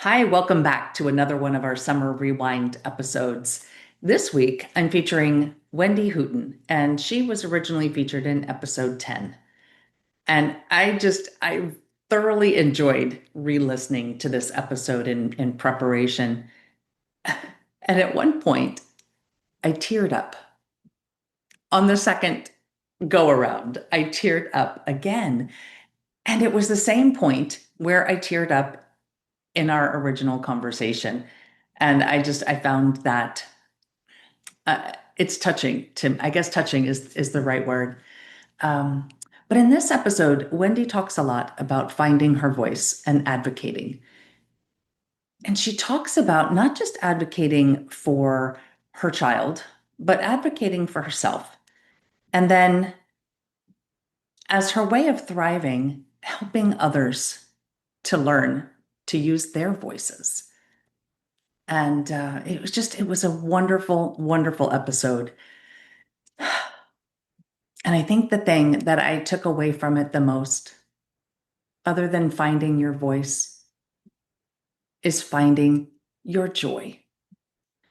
Hi, welcome back to another one of our Summer Rewind episodes. This week, I'm featuring Wendy Hooton, and she was originally featured in episode 10. And I thoroughly enjoyed re-listening to this episode in preparation. And at one point, I teared up. On the second go around, I teared up again. And it was the same point where I teared up in our original conversation. And I found that it's touching to, I guess touching is the right word. Um, but in this episode, Wendy talks a lot about finding her voice and advocating. And she talks about not just advocating for her child, but advocating for herself. And then, as her way of thriving, helping others to learn to use their voices. And it was a wonderful, wonderful episode. And I think the thing that I took away from it the most, other than finding your voice, is finding your joy.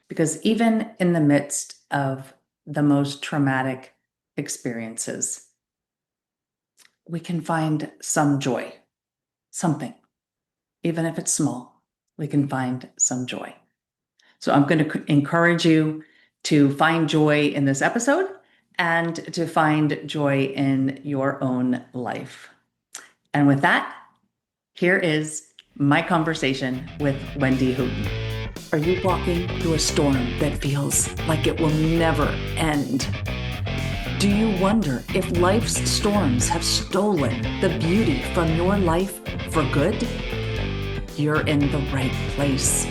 Because even in the midst of the most traumatic experiences, we can find some joy, something. Even if it's small, we can find some joy. So I'm going to encourage you to find joy in this episode and to find joy in your own life. And with that, here is my conversation with Wendy Hooton. Are you walking through a storm that feels like it will never end? Do you wonder if life's storms have stolen the beauty from your life for good? You're in the right place.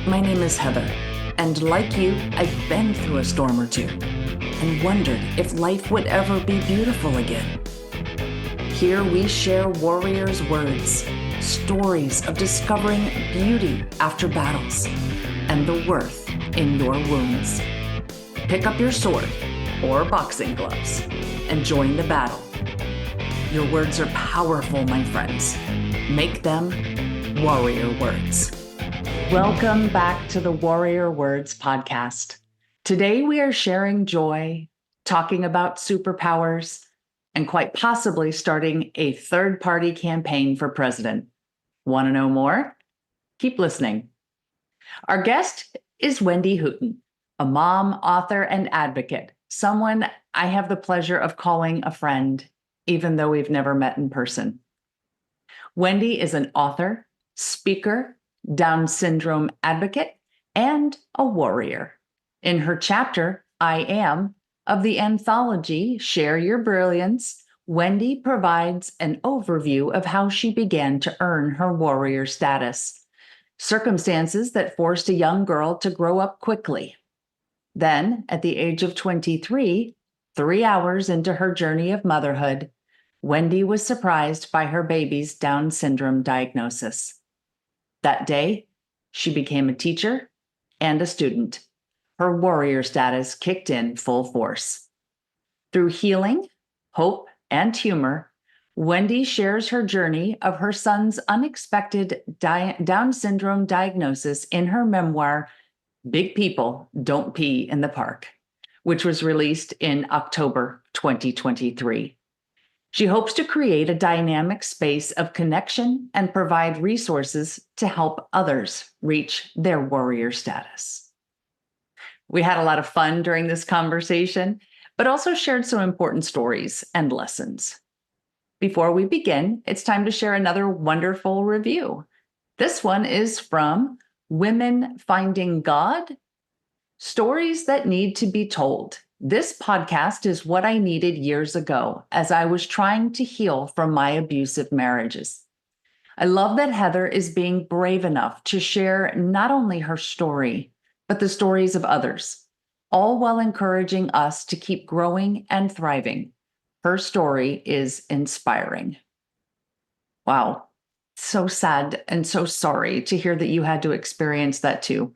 My name is Heather, and like you, I've been through a storm or two and wondered if life would ever be beautiful again. Here we share warriors' words, stories of discovering beauty after battles, and the worth in your wounds. Pick up your sword or boxing gloves and join the battle. Your words are powerful, my friends. Make them warrior words. Welcome back to the Warrior Words podcast. Today we are sharing joy, talking about superpowers, and quite possibly starting a third-party campaign for president. Want to know more? Keep listening. Our guest is Wendy Hooton, a mom, author, and advocate, someone I have the pleasure of calling a friend, even though we've never met in person. Wendy is an author, speaker, Down syndrome advocate, and a warrior. In her chapter, I Am, of the anthology Share Your Brilliance, Wendy provides an overview of how she began to earn her warrior status, circumstances that forced a young girl to grow up quickly. Then, at the age of 23, 3 hours into her journey of motherhood, Wendy was surprised by her baby's Down syndrome diagnosis. That day, she became a teacher and a student. Her warrior status kicked in full force. Through healing, hope, and humor, Wendy shares her journey of her son's unexpected Down syndrome diagnosis in her memoir, Big People Don't Pee in the Park, which was released in October 2023. She hopes to create a dynamic space of connection and provide resources to help others reach their warrior status. We had a lot of fun during this conversation, but also shared some important stories and lessons. Before we begin, it's time to share another wonderful review. This one is from Women Finding God, Stories That Need to Be Told. This podcast is what I needed years ago as I was trying to heal from my abusive marriages. I love that Heather is being brave enough to share not only her story, but the stories of others, all while encouraging us to keep growing and thriving. Her story is inspiring. Wow. So sad and so sorry to hear that you had to experience that too.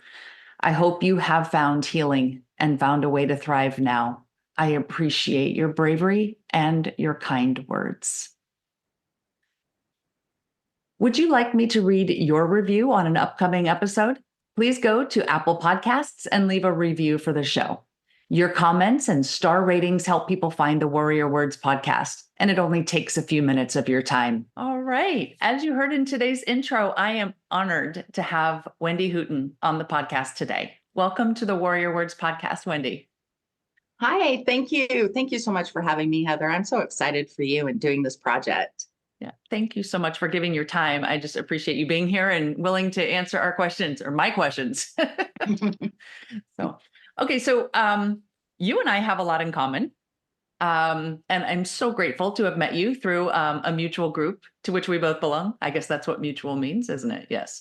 I hope you have found healing and found a way to thrive now. I appreciate your bravery and your kind words. Would you like me to read your review on an upcoming episode? Please go to Apple Podcasts and leave a review for the show. Your comments and star ratings help people find the Warrior Words podcast, and it only takes a few minutes of your time. All right. As you heard in today's intro, I am honored to have Wendy Hooton on the podcast today. Welcome to the Warrior Words podcast, Wendy. Hi, thank you. Thank you so much for having me, Heather. I'm so excited for you and doing this project. Yeah, thank you so much for giving your time. I just appreciate you being here and willing to answer our questions or my questions. So you and I have a lot in common. And I'm so grateful to have met you through a mutual group to which we both belong. I guess that's what mutual means, isn't it? Yes.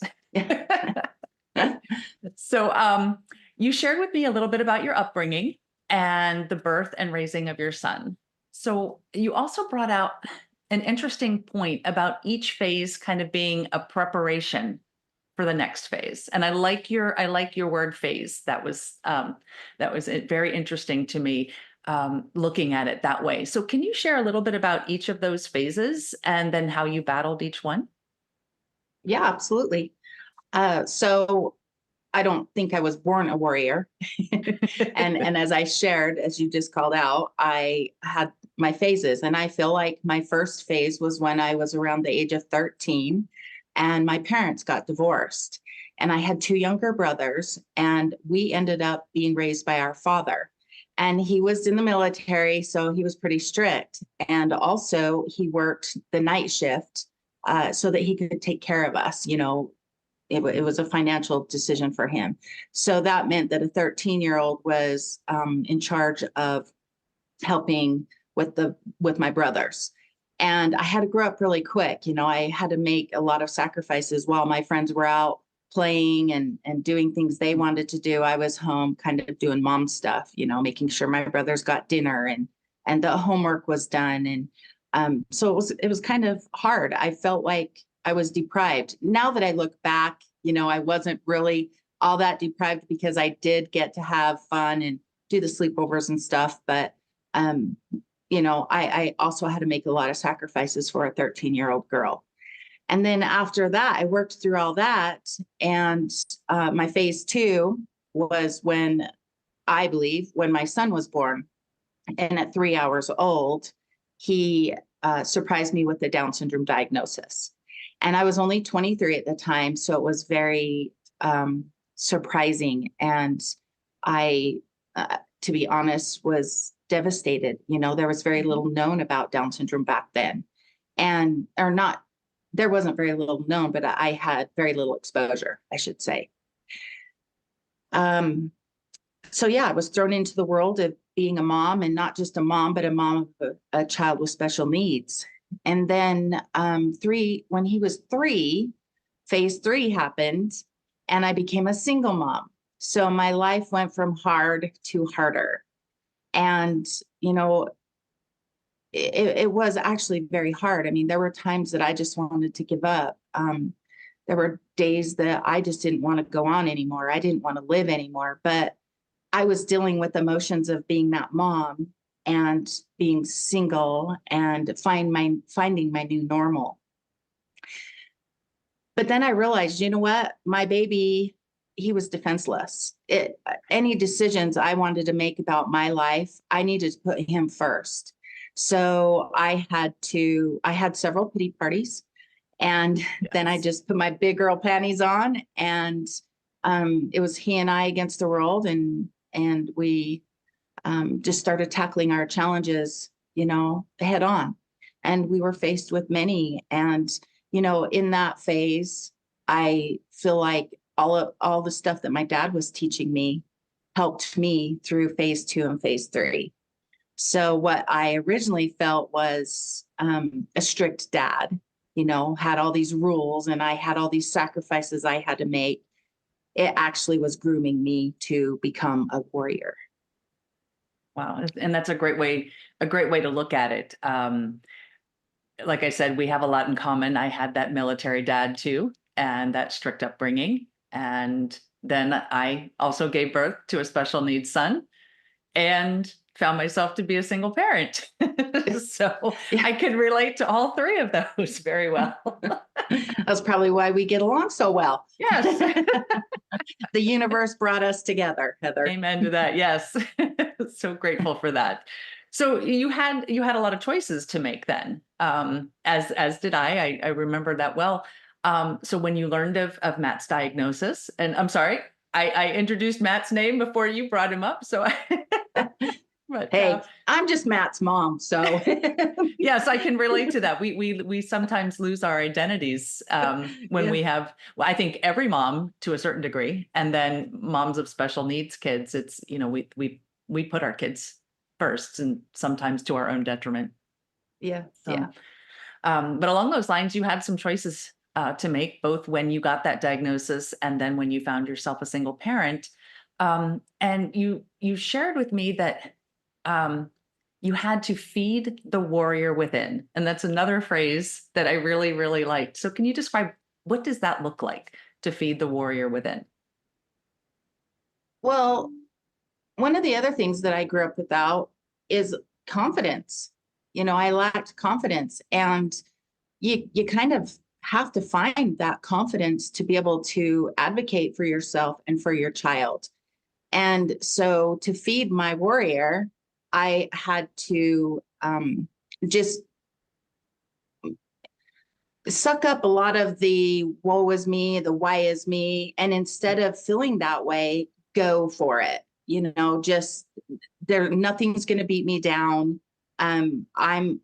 So you shared with me a little bit about your upbringing and the birth and raising of your son. So you also brought out an interesting point about each phase kind of being a preparation for the next phase. And I like your word phase. That was very interesting to me, looking at it that way. So can you share a little bit about each of those phases and then how you battled each one? Yeah, absolutely. So I don't think I was born a warrior. And as I shared, as you just called out, I had my phases. And I feel like my first phase was when I was around the age of 13 and my parents got divorced. And I had two younger brothers, and we ended up being raised by our father. And he was in the military, so he was pretty strict. And also, he worked the night shift so that he could take care of us. It was a financial decision for him. So that meant that a 13-year-old was in charge of helping with my brothers. And I had to grow up really quick. I had to make a lot of sacrifices while my friends were out playing and doing things they wanted to do. I was home kind of doing mom stuff, making sure my brothers got dinner and the homework was done. And so it was kind of hard. I felt like I was deprived. Now that I look back, I wasn't really all that deprived because I did get to have fun and do the sleepovers and stuff. But, I also had to make a lot of sacrifices for a 13-year-old girl. And then after that, I worked through all that. And my phase two was when my son was born. And at 3 hours old, he surprised me with the Down syndrome diagnosis. And I was only 23 at the time, so it was very surprising. And I, to be honest, was devastated. There was very little known about Down syndrome back then. There wasn't very little known, but I had very little exposure, I should say. So yeah, I was thrown into the world of being a mom, and not just a mom, but a mom of a child with special needs. And then when he was 3, phase 3 happened, and I became a single mom. So my life went from hard to harder. And, it was actually very hard. I mean, there were times that I just wanted to give up. There were days that I just didn't want to go on anymore. I didn't want to live anymore, but I was dealing with emotions of being that mom and being single and finding my new normal. But then I realized, you know what? My baby, he was defenseless. Any decisions I wanted to make about my life, I needed to put him first. So I had several pity parties, and then I just put my big girl panties on, and it was he and I against the world, and we just started tackling our challenges, head on. And we were faced with many. And, in that phase, I feel like all the stuff that my dad was teaching me helped me through phase 2 and phase 3. So what I originally felt was a strict dad, had all these rules, and I had all these sacrifices I had to make. It actually was grooming me to become a warrior. Wow. And that's a great way to look at it. Like I said, we have a lot in common. I had that military dad too, and that strict upbringing. And then I also gave birth to a special needs son. And found myself to be a single parent. So Yeah. I can relate to all three of those very well. That's probably why we get along so well. Yes. The universe brought us together, Heather. Amen to that. Yes. So grateful for that. So you had a lot of choices to make then. As did I. I remember that well. So when you learned of Matt's diagnosis, and I'm sorry, I introduced Matt's name before you brought him up. So but Hey, I'm just Matt's mom, so yes, I can relate to that. We sometimes lose our identities when Yeah. we have. Well, I think every mom to a certain degree, and then moms of special needs kids. It's we put our kids first, and sometimes to our own detriment. Yeah, So, yeah. but along those lines, you had some choices to make, both when you got that diagnosis and then when you found yourself a single parent. And you shared with me that you had to feed the warrior within, and that's another phrase that I really, really liked. So, can you describe what does that look like to feed the warrior within? Well, one of the other things that I grew up without is confidence. I lacked confidence, and you kind of have to find that confidence to be able to advocate for yourself and for your child. And so to feed my warrior, I had to just suck up a lot of the woe is me, the why is me. And instead of feeling that way, go for it. Just nothing's going to beat me down. I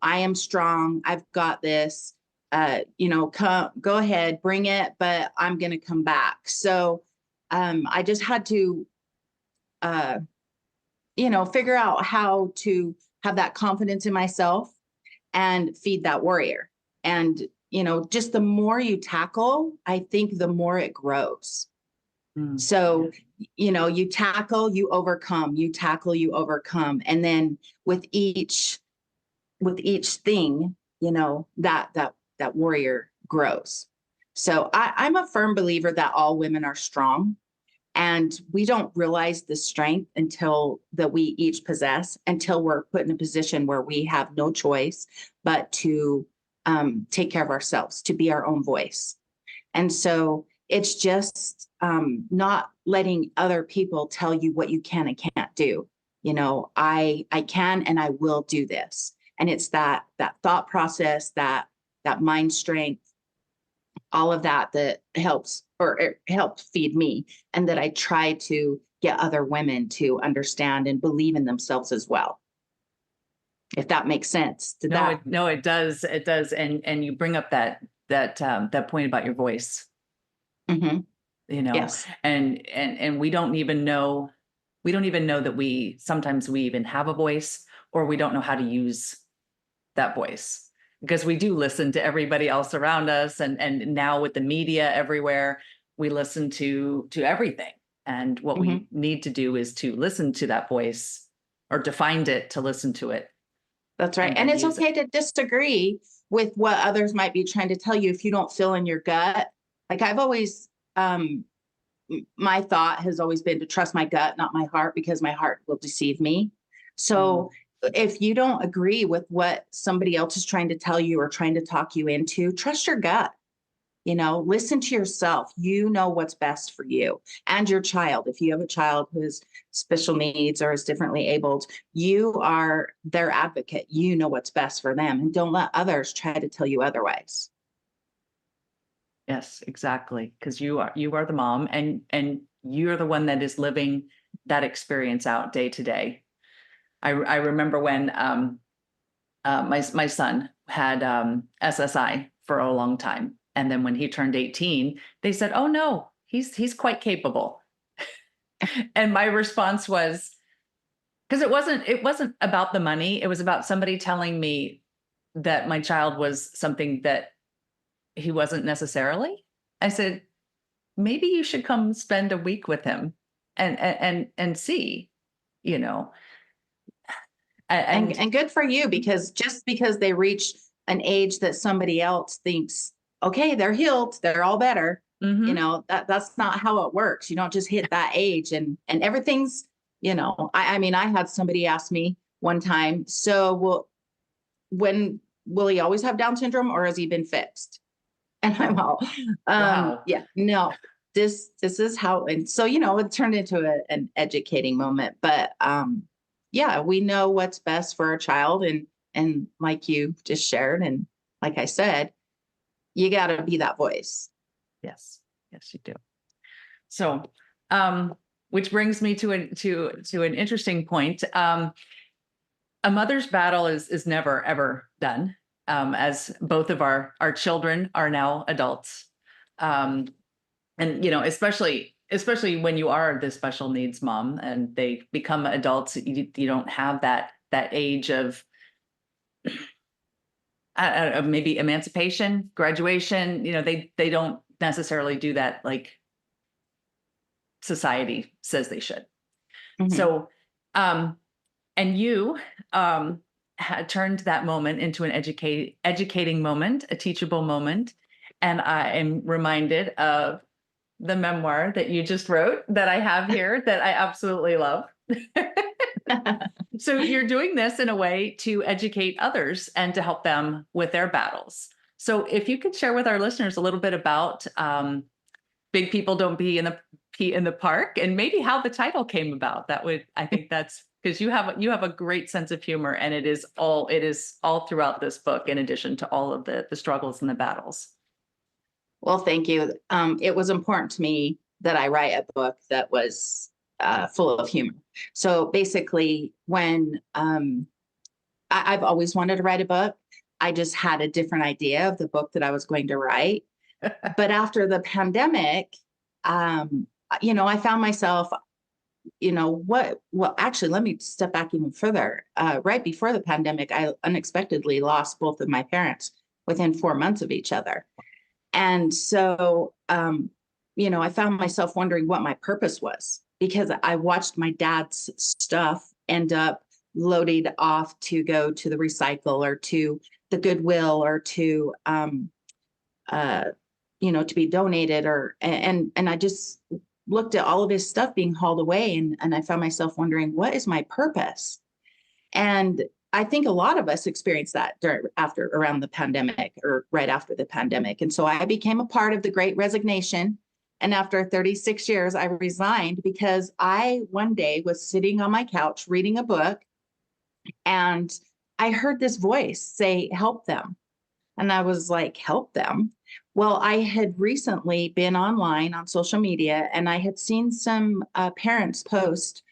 am strong. I've got this. Go ahead, bring it, but I'm going to come back. So I just had to, figure out how to have that confidence in myself and feed that warrior. And, just the more you tackle, I think the more it grows. So, you tackle, you overcome, you tackle, you overcome. And then with each thing, that warrior grows. So I'm a firm believer that all women are strong, and we don't realize the strength until that we each possess, until we're put in a position where we have no choice but to take care of ourselves, to be our own voice. And so it's just not letting other people tell you what you can and can't do. I can and I will do this. And it's that thought process, that mind strength, all of that helps, or it helped feed me, and that I try to get other women to understand and believe in themselves as well. If that makes sense. No, it does. It does. And you bring up that point about your voice, Mm-hmm. you know, Yes. and we don't even know that sometimes we even have a voice, or we don't know how to use that voice, because we do listen to everybody else around us. And now with the media everywhere, we listen to everything. And what Mm-hmm. we need to do is to listen to that voice, or to find it, to listen to it. That's right. And it's okay to disagree with what others might be trying to tell you if you don't feel in your gut. Like I've always, my thought has always been to trust my gut, not my heart, because my heart will deceive me. So if you don't agree with what somebody else is trying to tell you or trying to talk you into, trust your gut. Listen to yourself. You know what's best for you and your child. If you have a child who has special needs or is differently abled, you are their advocate. You know what's best for them, and don't let others try to tell you otherwise. Yes, exactly. Because you are the mom, and you're the one that is living that experience out day to day. I remember when my son had SSI for a long time, and then when he turned 18, they said, "Oh no, he's quite capable." And my response was, because it wasn't about the money, it was about somebody telling me that my child was something that he wasn't necessarily. I said, maybe you should come spend a week with him and see, you know. And good for you, because just because they reach an age that somebody else thinks, okay, they're healed, they're all better. That's not how it works. You don't just hit that age and everything's, I mean, I had somebody ask me, one time, so will he always have Down syndrome, or has he been fixed? And I'm all, Wow. yeah, no, this is how. And so, it turned into an educating moment, but, yeah, we know what's best for our child. And like you just shared, and like I said, you got to be that voice. Yes. Yes, you do. So, which brings me to an interesting point. A mother's battle is never ever done. As both of our children are now adults, and especially when you are the special needs mom and they become adults, you don't have that age of maybe emancipation, graduation. They don't necessarily do that like society says they should. Mhm. So, and you had turned that moment into an educating moment, a teachable moment. And I am reminded of the memoir that you just wrote that I have here that I absolutely love. So you're doing this in a way to educate others and to help them with their battles. So if you could share with our listeners a little bit about Big People Don't Pee in the Park, and maybe how the title came about. I think that's because you have a great sense of humor, and it is all throughout this book, in addition to all of the struggles and the battles. Well, thank you. It was important to me that I write a book that was full of humor. So basically, when I've always wanted to write a book, I just had a different idea of the book that I was going to write. But after the pandemic, I found myself, well, actually, let me step back even further. Right before the pandemic, I unexpectedly lost both of my parents within 4 months of each other. And so, I found myself wondering what my purpose was, because I watched my dad's stuff end up loaded off to go to the recycle or to the Goodwill or to, to be donated, and I just looked at all of his stuff being hauled away, and I found myself wondering, what is my purpose? And I think a lot of us experienced that around the pandemic, or right after the pandemic. And so I became a part of the Great Resignation. And after 36 years, I resigned because I one day was sitting on my couch reading a book, and I heard this voice say, "Help them." And I was like, "Help them?" Well, I had recently been online on social media, and I had seen some parents post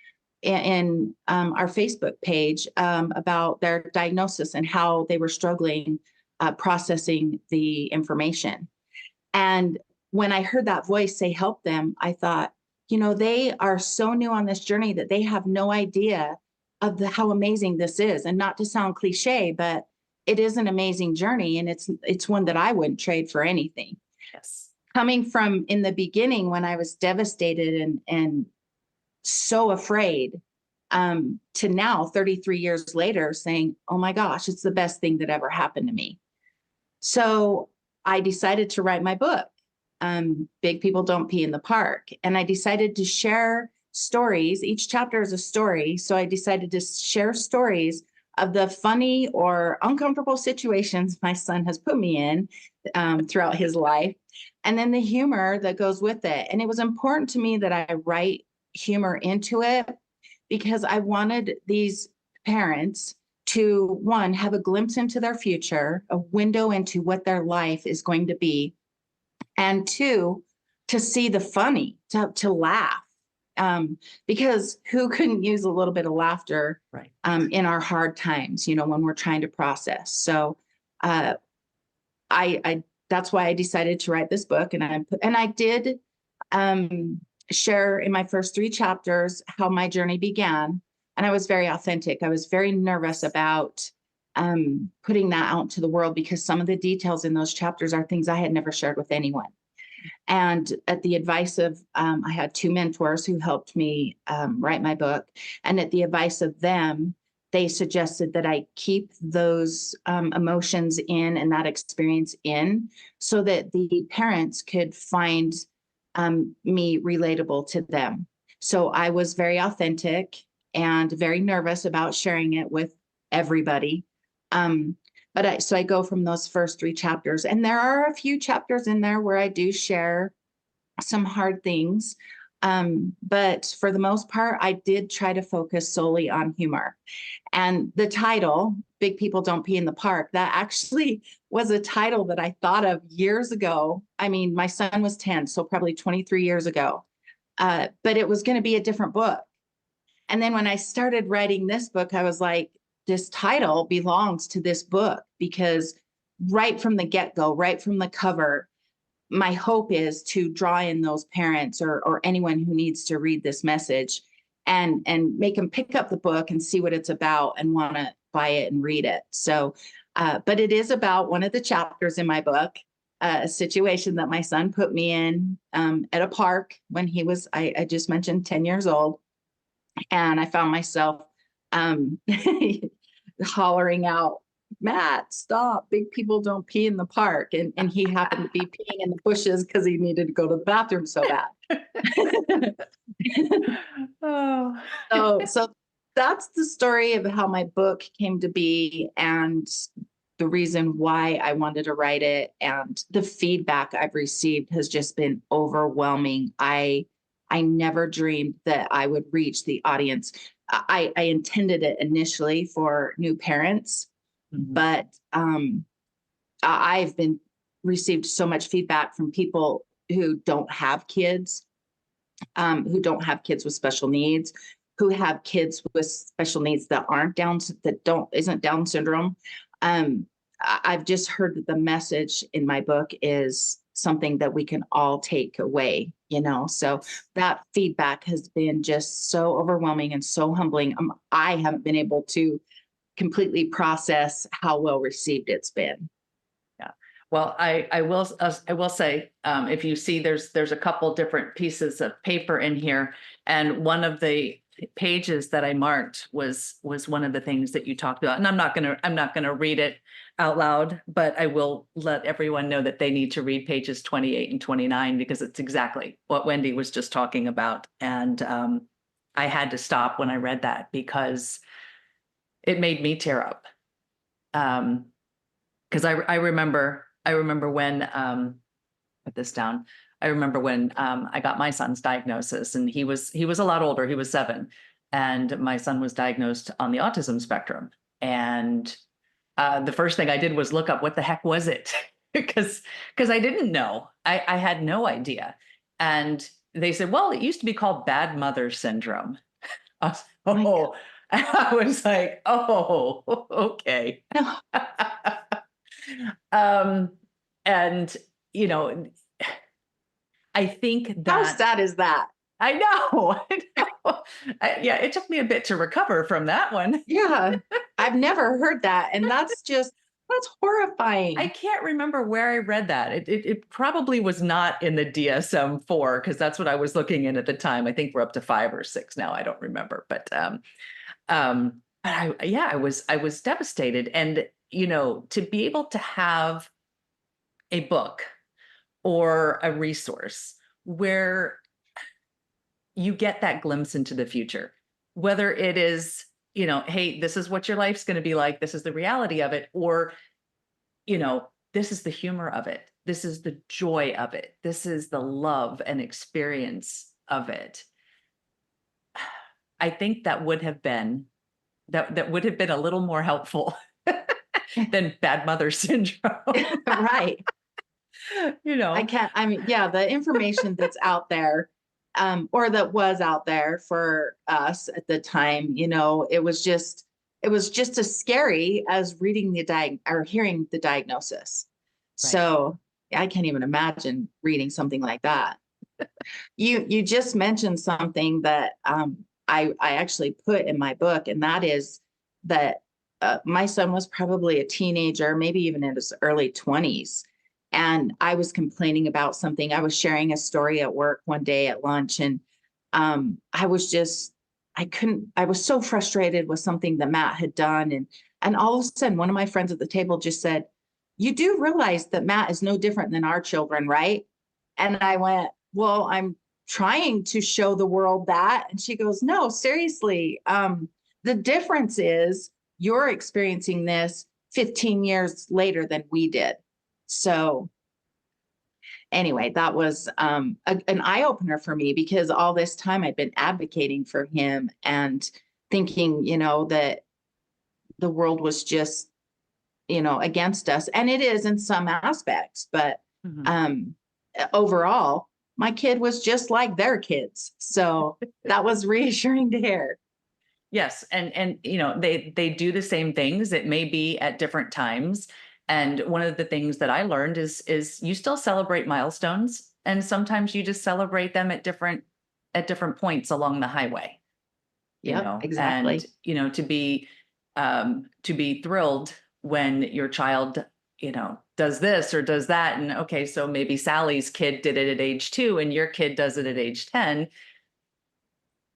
in our Facebook page about their diagnosis and how they were struggling processing the information. And when I heard that voice say, "Help them," I thought, they are so new on this journey that they have no idea of how amazing this is. And not to sound cliche, but it is an amazing journey, and it's one that I wouldn't trade for anything. Yes. Coming from in the beginning, when I was devastated and so afraid, to now 33 years later saying, "Oh my gosh, it's the best thing that ever happened to me." So I decided to write my book, Big People Don't Pee in the Park. And I decided to share stories. Each chapter is a story. So I decided to share stories of the funny or uncomfortable situations my son has put me in throughout his life, and then the humor that goes with it. And it was important to me that I write humor into it, because I wanted these parents to, one, have a glimpse into their future, a window into what their life is going to be, and two, to see the funny, to laugh. Because who couldn't use a little bit of laughter, Right. In our hard times, when we're trying to process. So I that's why I decided to write this book. And I did share in my first 3 chapters how my journey began. And I was very authentic. I was very nervous about putting that out to the world, because some of the details in those chapters are things I had never shared with anyone. And at the advice of, I had 2 mentors who helped me write my book. And at the advice of them, they suggested that I keep those emotions in and that experience in, so that the parents could find me relatable to them. So I was very authentic. and very nervous about sharing it with everybody. So I go from those first 3 chapters, and there are a few chapters in there where I do share some hard things. But for the most part, I did try to focus solely on humor. And the title, Big People Don't Pee in the Park, that actually was a title that I thought of years ago. I mean, my son was 10, so probably 23 years ago. But it was going to be a different book. And then when I started writing this book, I was like, this title belongs to this book, because right from the get-go, right from the cover, my hope is to draw in those parents or anyone who needs to read this message and make them pick up the book and see what it's about and want to buy it and read it. So, but it is about one of the chapters in my book, a situation that my son put me in at a park when he was, I just mentioned, 10 years old. And I found myself hollering out, Matt, stop. Big people don't pee in the park. And he happened to be peeing in the bushes because he needed to go to the bathroom so bad. So that's the story of how my book came to be and the reason why I wanted to write it. And the feedback I've received has just been overwhelming. I never dreamed that I would reach the audience. I intended it initially for new parents, but I've been received so much feedback from people who don't have kids with special needs, who have kids with special needs that isn't Down syndrome. I've just heard that the message in my book is something that we can all take away, so that feedback has been just so overwhelming and so humbling. I haven't been able to completely process how well received it's been. Yeah. Well, I will say, if you see, there's a couple different pieces of paper in here, and one of the pages that I marked was one of the things that you talked about. And I'm not gonna read it out loud, but I will let everyone know that they need to read pages 28 and 29, because it's exactly what Wendy was just talking about. And I had to stop when I read that because it made me tear up. Because I remember when put this down. I remember when I got my son's diagnosis, and he was a lot older. He was 7, and my son was diagnosed on the autism spectrum. And the first thing I did was look up what the heck was it, because I didn't know. I had no idea. And they said, well, it used to be called bad mother syndrome. I was like, oh, okay. And I think that, how sad is that? I know. Yeah, it took me a bit to recover from that one. Yeah, I've never heard that. And that's horrifying. I can't remember where I read that. It probably was not in the DSM-4, because that's what I was looking in at the time. I think we're up to 5 or 6 now. I don't remember, but I was devastated. And, to be able to have a book or a resource where you get that glimpse into the future, whether it is, hey, this is what your life's going to be like, this is the reality of it, or, this is the humor of it, this is the joy of it, this is the love and experience of it. I think that would have been a little more helpful than bad mother syndrome. Right. The information that's out there, or that was out there for us at the time, it was just as scary as reading or hearing the diagnosis. Right. So I can't even imagine reading something like that. You just mentioned something that I actually put in my book, and that is that my son was probably a teenager, maybe even in his early 20s. And I was complaining about something. I was sharing a story at work one day at lunch, and I was so frustrated with something that Matt had done. And all of a sudden, one of my friends at the table just said, you do realize that Matt is no different than our children, right? And I went, well, I'm trying to show the world that. And she goes, no, seriously. The difference is you're experiencing this 15 years later than we did. So anyway, that was an eye opener for me, because all this time I'd been advocating for him and thinking, that the world was just, against us. And it is in some aspects, but overall, my kid was just like their kids. So that was reassuring to hear. Yes. And they do the same things. It may be at different times. And one of the things that I learned is you still celebrate milestones, and sometimes you just celebrate them at different points along the highway. Yeah, exactly. And to be thrilled when your child, does this or does that. And okay, so maybe Sally's kid did it at age 2 and your kid does it at age 10.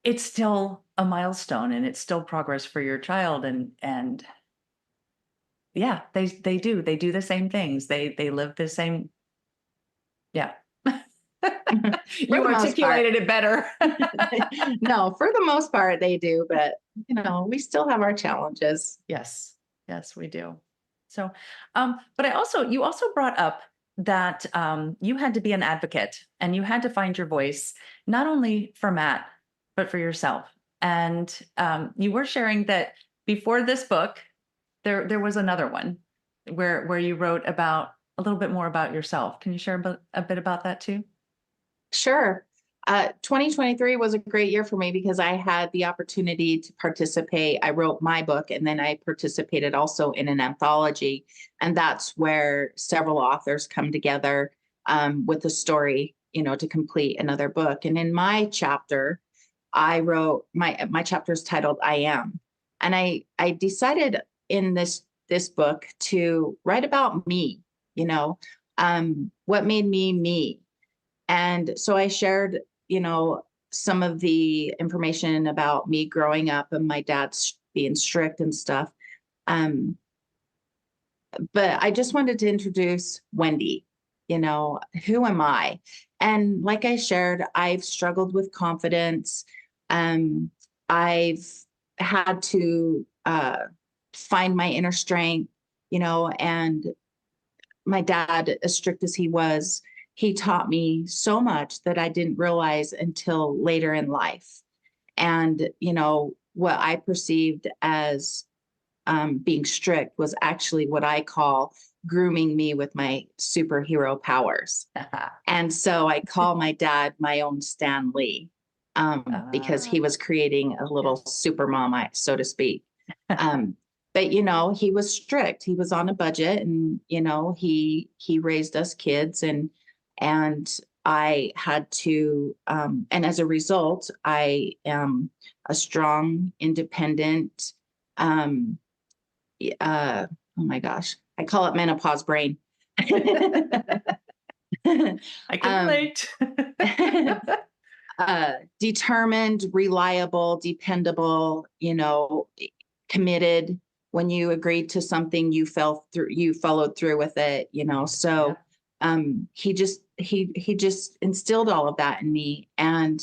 It's still a milestone, and it's still progress for your child. And yeah, they do the same things. They live the same. Yeah. You articulated it better. No, for the most part they do, but we still have our challenges. Yes, we do. So, but you also brought up that you had to be an advocate and you had to find your voice, not only for Matt, but for yourself. And you were sharing that before this book, there was another one where you wrote about a little bit more about yourself. Can you share a bit about that too? Sure. 2023 was a great year for me because I had the opportunity to participate. I wrote my book, and then I participated also in an anthology. And that's where several authors come together with a story, to complete another book. And in my chapter, I wrote my chapter is titled I Am. And I decided in this book to write about me, what made me me. And so I shared, some of the information about me growing up and my dad's being strict and stuff. But I just wanted to introduce Wendy, who am I? And like I shared, I've struggled with confidence. I've had to find my inner strength, and my dad, as strict as he was, he taught me so much that I didn't realize until later in life. And, what I perceived as being strict was actually what I call grooming me with my superhero powers. And so I call my dad my own Stan Lee, because he was creating a little super mom, so to speak. But, he was strict. He was on a budget, and, he raised us kids, and I had to, and as a result, I am a strong, independent, oh my gosh, I call it menopause brain. I can relate. Determined, reliable, dependable, committed. When you agreed to something, you followed through with it, so he just instilled all of that in me. And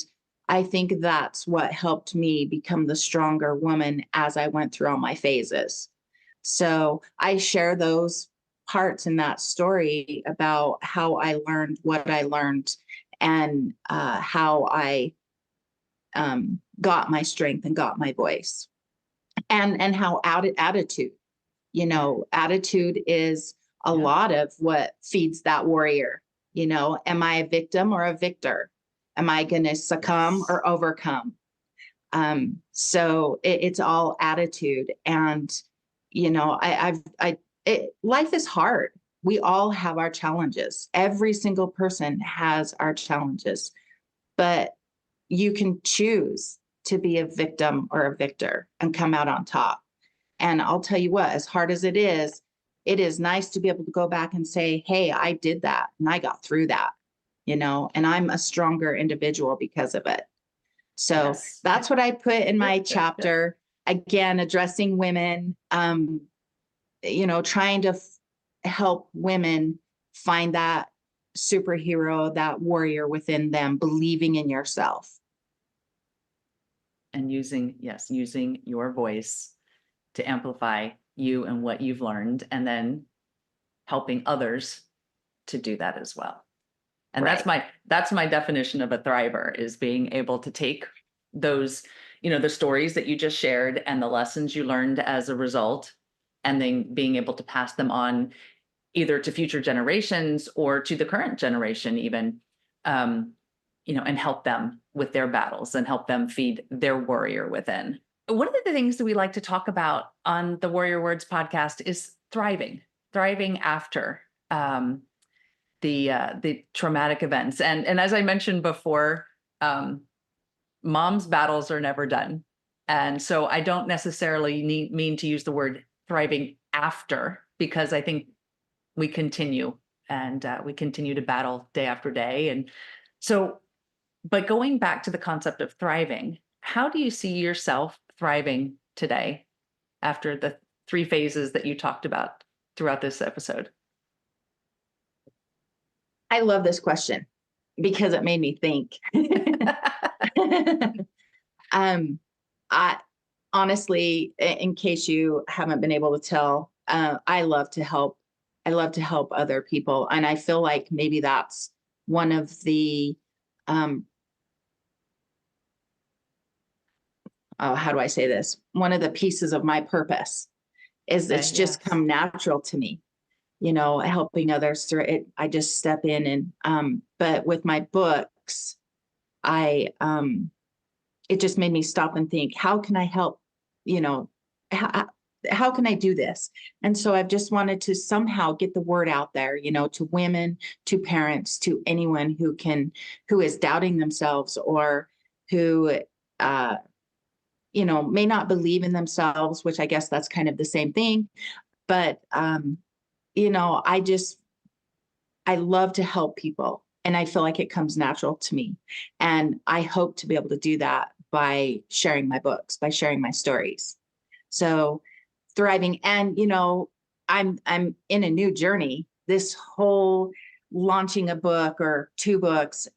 I think that's what helped me become the stronger woman as I went through all my phases. So I share those parts in that story about how I learned what I learned, and how I got my strength and got my voice, and how attitude, attitude is a lot of what feeds that warrior. Am I a victim or a victor? Am I going to succumb or overcome? So it's all attitude. And, life is hard. We all have our challenges. Every single person has our challenges, but you can choose to be a victim or a victor and come out on top. And I'll tell you what, as hard as it is nice to be able to go back and say, hey, I did that and I got through that, and I'm a stronger individual because of it. So that's what I put in my chapter. Again, addressing women, trying to help women find that superhero, that warrior within them, believing in yourself. And using your voice to amplify you and what you've learned, and then helping others to do that as well. And Right. that's my definition of a thriver, is being able to take those, the stories that you just shared and the lessons you learned as a result, and then being able to pass them on either to future generations or to the current generation even, and help them with their battles and help them feed their warrior within. One of the things that we like to talk about on the Warrior Words podcast is thriving after the traumatic events. And as I mentioned before, mom's battles are never done. And so I don't necessarily mean to use the word thriving after, because I think we continue we continue to battle day after day. And so, but going back to the concept of thriving, how do you see yourself thriving today after the 3 phases that you talked about throughout this episode? I love this question because it made me think. I honestly, in case you haven't been able to tell, I love to help. I love to help other people. And I feel like maybe that's one of the, how do I say this? One of the pieces of my purpose is Okay, it's just yes. come natural to me, helping others through it. I just step in but with my books, it just made me stop and think, how can I help? How can I do this? And so I've just wanted to somehow get the word out there, to women, to parents, to anyone who is doubting themselves, or who, may not believe in themselves, which I guess that's kind of the same thing. But, I love to help people, and I feel like it comes natural to me. And I hope to be able to do that by sharing my books, by sharing my stories. So thriving, and I'm in a new journey. This whole launching a book or 2 books,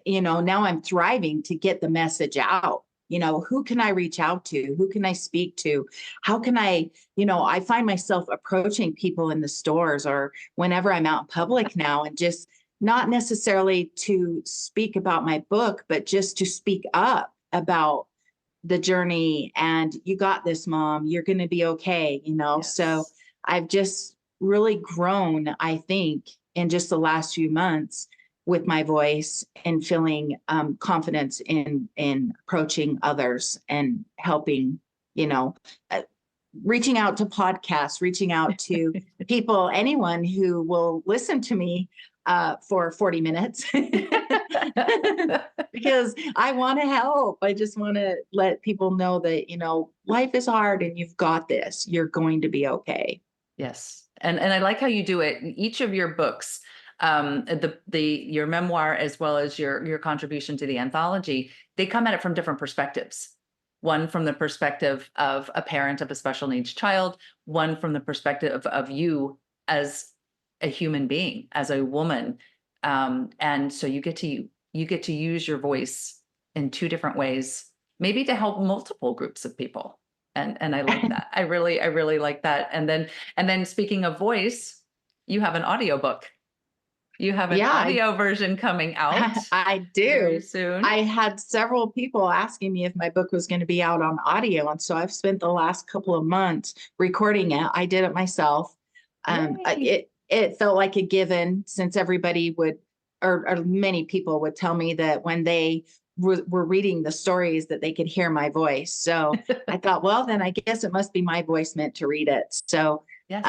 now I'm thriving to get the message out. Who can I reach out to? Who can I speak to? How can I find myself approaching people in the stores or whenever I'm out in public now, and just not necessarily to speak about my book, but just to speak up about the journey. And you got this, mom, you're going to be okay. Yes. So I've just really grown, I think, in just the last few months with my voice, and feeling confidence in approaching others and helping, uh, reaching out to podcasts, reaching out to people, anyone who will listen to me for 40 minutes. Because I want to help. I just want to let people know that, life is hard and you've got this. You're going to be okay. Yes. And I like how you do it. In each of your books, your memoir, as well as your contribution to the anthology, they come at it from different perspectives. One from the perspective of a parent of a special needs child, one from the perspective of you as a human being, as a woman. And so you get to use your voice in 2 different ways, maybe to help multiple groups of people. And I like that. I really like that. And then speaking of voice, you have an audiobook. You have an Yeah, audio version coming out I very do. soon. I had several people asking me if my book was going to be out on audio. And so I've spent the last couple of months recording it. I did it myself. Yay. It felt like a given, since everybody would, or many people would tell me that when they were reading the stories that they could hear my voice. So I thought, well, then I guess it must be my voice meant to read it. So Yes.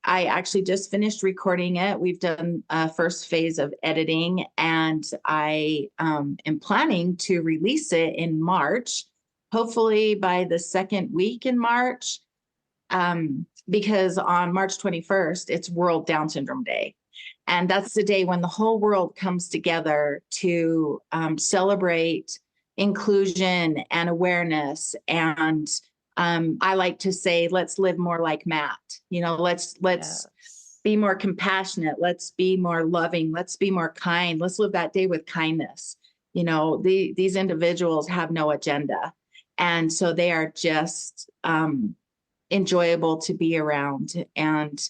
I actually just finished recording it. We've done a first phase of editing, and I am planning to release it in March, hopefully by the second week in March, because on March 21st, it's World Down Syndrome Day. And that's the day when the whole world comes together to celebrate inclusion and awareness. And I like to say, let's live more like Matt. Let's Yes. be more compassionate. Let's be more loving. Let's be more kind. Let's live that day with kindness. These individuals have no agenda. And so they are just enjoyable to be around. And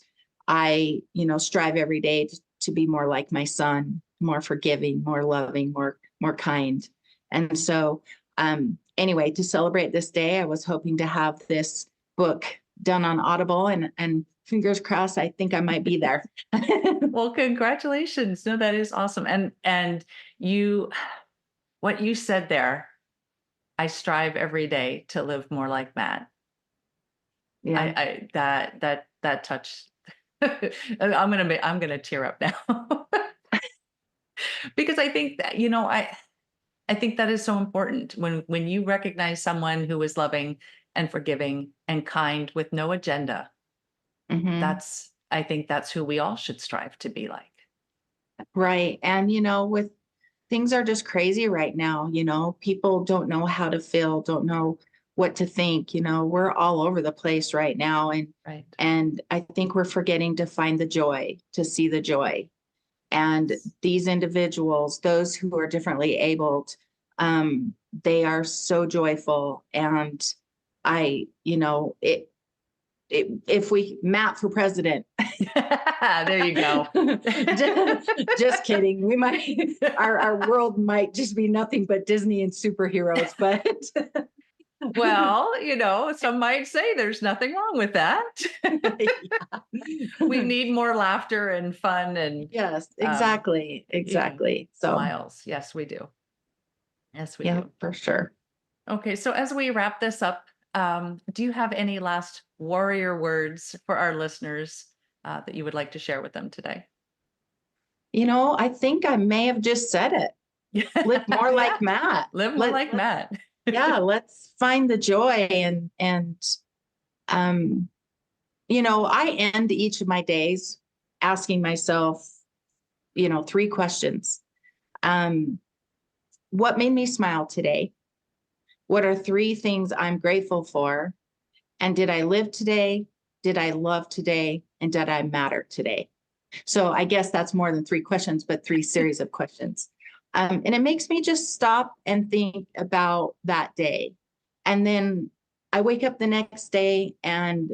I, strive every day to be more like my son, more forgiving, more loving, more kind. And so anyway, to celebrate this day, I was hoping to have this book done on Audible, and fingers crossed, I think I might be there. Well, congratulations. No, that is awesome. And what you said there, I strive every day to live more like Matt. Yeah. That touched. I'm gonna tear up now. Because I think that, I think that is so important when you recognize someone who is loving and forgiving and kind with no agenda. Mm-hmm. I think that's who we all should strive to be like. Right. And, with things are just crazy right now, people don't know how to feel, don't know what to think, we're all over the place right now. Right. And I think we're forgetting to find the joy, to see the joy. And these individuals, those who are differently abled, they are so joyful. And if we Matt for president. There you go. just kidding. We might, our world might just be nothing but Disney and superheroes, but well, some might say there's nothing wrong with that. We need more laughter and fun and yes, exactly. So smiles. Yes, we do. Yes, we do. For sure. Okay, so as we wrap this up, do you have any last warrior words for our listeners that you would like to share with them today? I think I may have just said it. Live more like Matt. Live more like Matt. Yeah, let's find the joy and I end each of my days asking myself, 3 questions. What made me smile today? What are 3 things I'm grateful for? And did I live today? Did I love today? And did I matter today? So I guess that's more than 3 questions, but 3 series of questions. And it makes me just stop and think about that day. And then I wake up the next day and,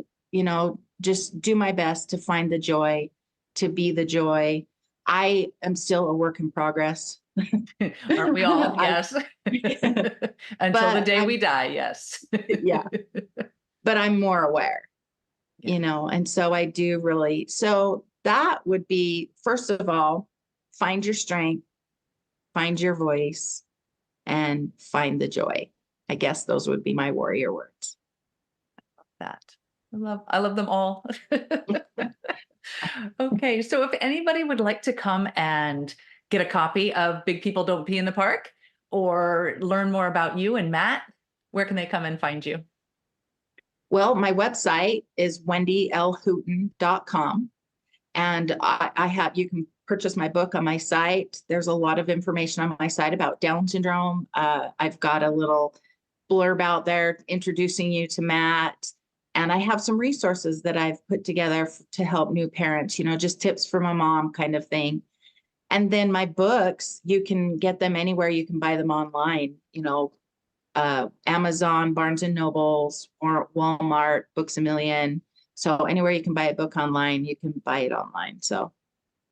just do my best to find the joy, to be the joy. I am still a work in progress. Aren't we all? Yes. Until the day we die. Yes. Yeah. But I'm more aware, and so I do really. So that would be, first of all, find your strength, find your voice, and find the joy. I guess those would be my warrior words. That. I love them all. Okay. So if anybody would like to come and get a copy of Big People Don't Pee in the Park or learn more about you and Matt, where can they come and find you? Well, my website is wendylhooton.com. And you can purchase my book on my site. There's a lot of information on my site about Down syndrome. I've got a little blurb out there introducing you to Matt. And I have some resources that I've put together to help new parents, just tips from a mom kind of thing. And then my books, you can get them anywhere. You can buy them online, Amazon, Barnes and Nobles, or Walmart, Books A Million. So anywhere you can buy a book online, you can buy it online. So,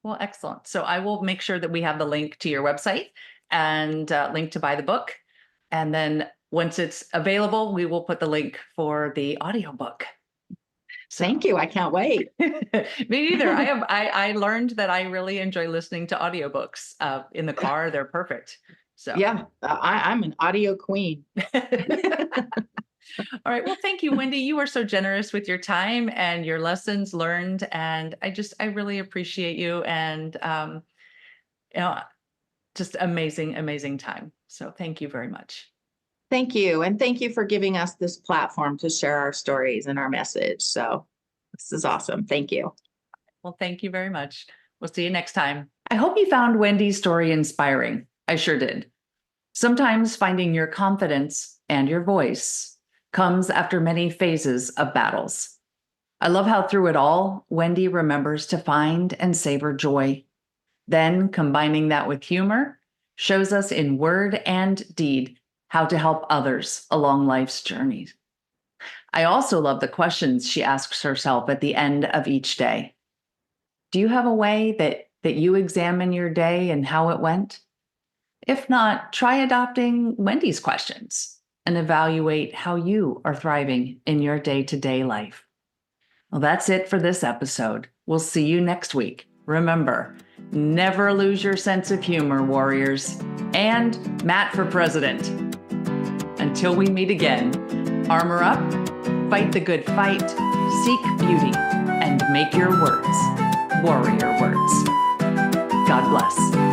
well, excellent. So I will make sure that we have the link to your website and link to buy the book. And then once it's available, we will put the link for the audiobook. So, thank you. I can't wait. Me neither. I learned that I really enjoy listening to audiobooks in the car. They're perfect. So yeah, I'm an audio queen. All right. Well, thank you, Wendy. You are so generous with your time and your lessons learned. And I really appreciate you and, just amazing, amazing time. So thank you very much. Thank you. And thank you for giving us this platform to share our stories and our message. So this is awesome. Thank you. Well, thank you very much. We'll see you next time. I hope you found Wendy's story inspiring. I sure did. Sometimes finding your confidence and your voice comes after many phases of battles. I love how through it all, Wendy remembers to find and savor joy. Then, combining that with humor, shows us in word and deed how to help others along life's journey. I also love the questions she asks herself at the end of each day. Do you have a way that you examine your day and how it went? If not, try adopting Wendy's questions and evaluate how you are thriving in your day-to-day life. Well, that's it for this episode. We'll see you next week. Remember, never lose your sense of humor, warriors. And Matt for president. Until we meet again, armor up, fight the good fight, seek beauty, and make your words warrior words. God bless.